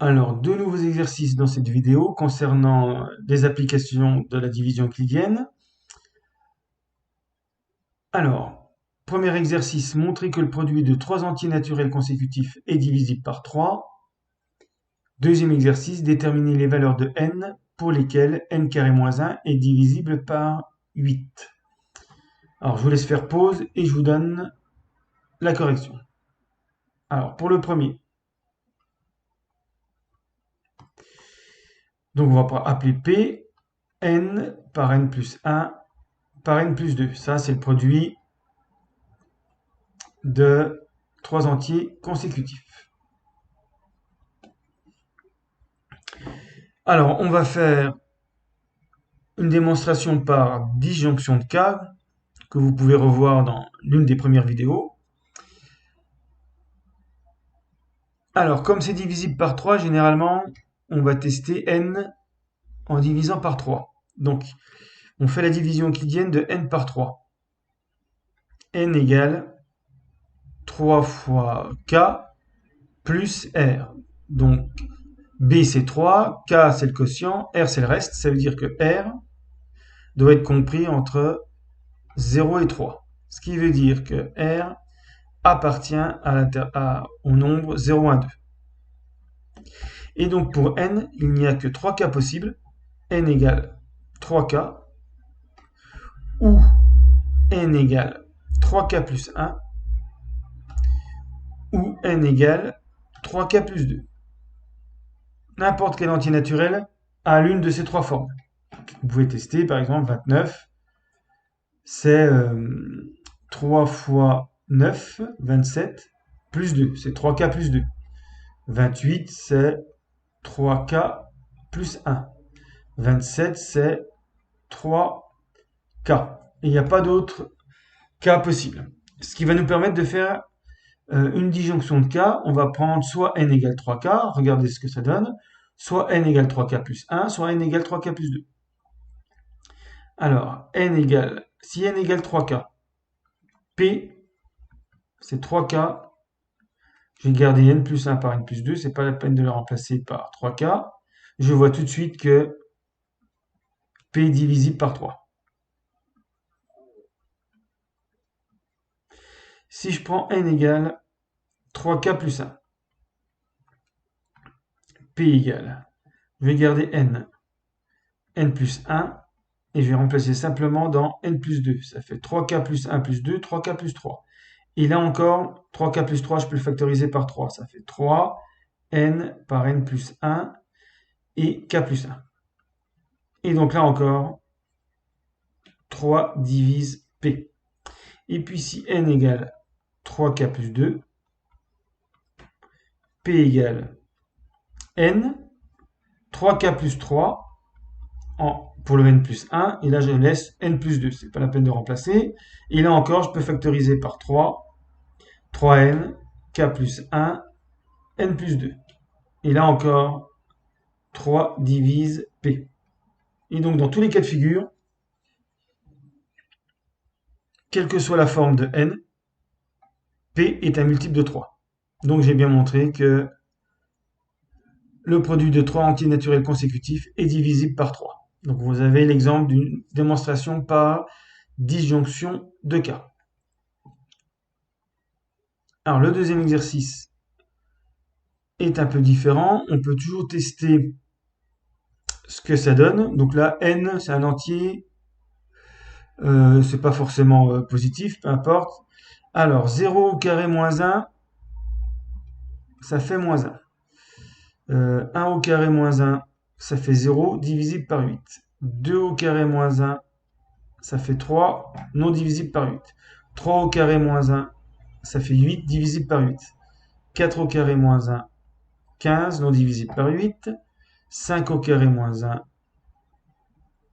Alors, deux nouveaux exercices dans cette vidéo concernant des applications de la division euclidienne. Alors, premier exercice, montrer que le produit de trois entiers naturels consécutifs est divisible par 3. Deuxième exercice, déterminer les valeurs de n pour lesquelles n carré moins 1 est divisible par 8. Alors, je vous laisse faire pause et je vous donne la correction. Alors, pour le premier, donc on va appeler P, n par n plus 1 par n plus 2. Ça, c'est le produit de trois entiers consécutifs. Alors, on va faire une démonstration par disjonction de cas que vous pouvez revoir dans l'une des premières vidéos. Alors, comme c'est divisible par 3, généralement, on va tester n en divisant par 3. Donc, on fait la division euclidienne de n par 3. N égale 3 fois k plus r. Donc, B c'est 3, K c'est le quotient, R c'est le reste. Ça veut dire que R doit être compris entre 0 et 3. Ce qui veut dire que R appartient au nombre 0, 1, 2. Et donc pour N, il n'y a que 3 cas possibles. N égale 3K, ou N égale 3K plus 1, ou N égale 3K plus 2. N'importe quel entier naturel a l'une de ces trois formes. Vous pouvez tester, par exemple, 29, c'est 3 fois 9, 27, plus 2, c'est 3K plus 2. 28, c'est 3K plus 1. 27, c'est 3K. Et il n'y a pas d'autre cas possible. Ce qui va nous permettre de faire une disjonction de cas. On va prendre soit n égale 3K, regardez ce que ça donne, soit n égale 3K plus 1, soit n égale 3K plus 2. Alors, si n égale 3K, P, c'est 3K. Je vais garder n plus 1 par n plus 2. C'est pas la peine de le remplacer par 3K. Je vois tout de suite que P est divisible par 3. Si je prends n égale 3K plus 1, P égale, je vais garder n plus 1, et je vais remplacer simplement dans n plus 2. Ça fait 3K plus 1 plus 2, 3K plus 3. Et là encore, 3K plus 3, je peux le factoriser par 3. Ça fait 3, n par n plus 1, et K plus 1. Et donc là encore, 3 divise P. Et puis si n égale 3K plus 2, P égale n, 3K plus 3, pour le n plus 1, et là je laisse n plus 2, c'est pas la peine de remplacer. Et là encore, je peux factoriser par 3, 3n, K plus 1, n plus 2. Et là encore, 3 divise P. Et donc dans tous les cas de figure, quelle que soit la forme de n, P est un multiple de 3. Donc j'ai bien montré que le produit de trois entiers naturels consécutifs est divisible par 3. Donc vous avez l'exemple d'une démonstration par disjonction de cas. Alors le deuxième exercice est un peu différent. On peut toujours tester ce que ça donne. Donc là, n, c'est un entier. C'est pas forcément positif, peu importe. Alors 0 au carré moins 1, ça fait moins 1. 1 au carré moins 1, ça fait 0, divisible par 8. 2 au carré moins 1, ça fait 3, non divisible par 8. 3 au carré moins 1, ça fait 8, divisible par 8. 4 au carré moins 1, 15, non divisible par 8. 5 au carré moins 1,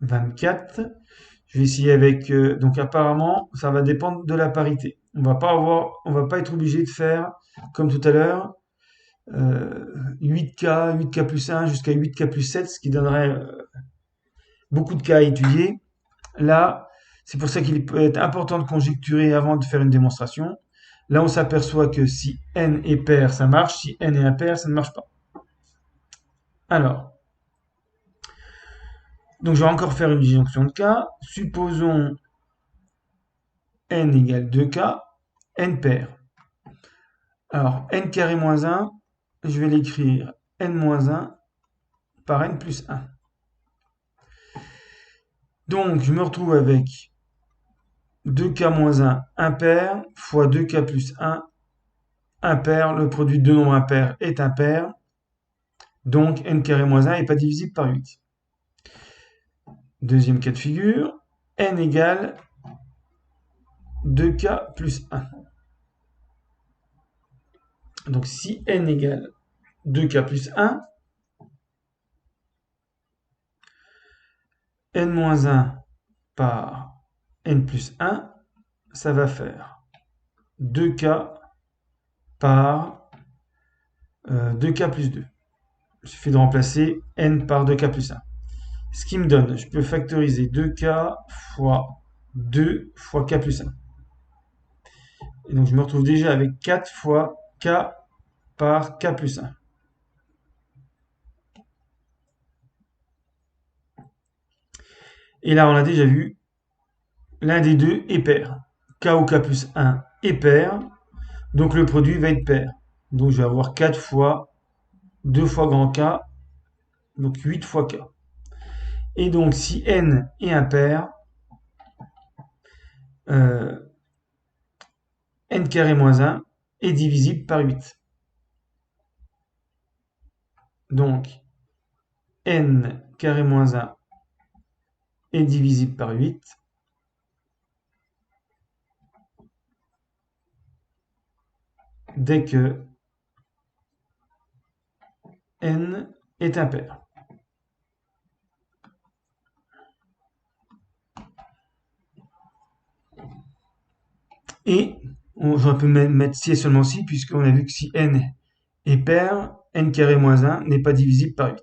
24. Je vais essayer avec... donc apparemment, ça va dépendre de la parité. On va pas être obligé de faire, comme tout à l'heure, 8K, 8K plus 1 jusqu'à 8K plus 7, ce qui donnerait beaucoup de cas à étudier. Là, c'est pour ça qu'il peut être important de conjecturer avant de faire une démonstration. Là, on s'aperçoit que si n est pair, ça marche. Si n est impair, ça ne marche pas. Alors, donc je vais encore faire une disjonction de cas. Supposons n égale 2k, n pair. Alors, n carré moins 1, je vais l'écrire n moins 1 par n plus 1. Donc, je me retrouve avec 2k moins 1 impair, fois 2k plus 1 impair. Le produit de deux nombres impairs est impair. Donc, n carré moins 1 n'est pas divisible par 8. Deuxième cas de figure, n égale 2k plus 1. Donc, si n égale 2k plus 1, n moins 1 par n plus 1, ça va faire 2k par 2k plus 2. Il suffit de remplacer n par 2k plus 1. Ce qui me donne, je peux factoriser 2k fois 2 fois k plus 1. Et donc je me retrouve déjà avec 4 fois k par k plus 1. Et là, on a déjà vu, l'un des deux est pair. K ou k plus 1 est pair, donc le produit va être pair. Donc je vais avoir 4 fois 2 fois grand K, donc 8 fois K. Et donc si n est impair, n carré moins 1 est divisible par 8. Donc n carré moins 1 est divisible par 8. Dès que n est impair. Et j'aurais pu mettre si et seulement si, puisqu'on a vu que si n est pair, n carré moins 1 n'est pas divisible par 8.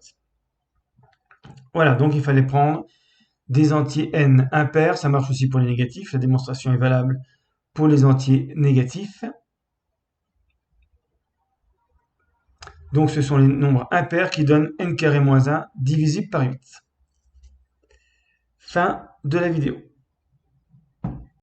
Voilà, donc il fallait prendre des entiers n impairs. Ça marche aussi pour les négatifs. La démonstration est valable pour les entiers négatifs. Donc ce sont les nombres impairs qui donnent n carré moins 1 divisible par 8. Fin de la vidéo.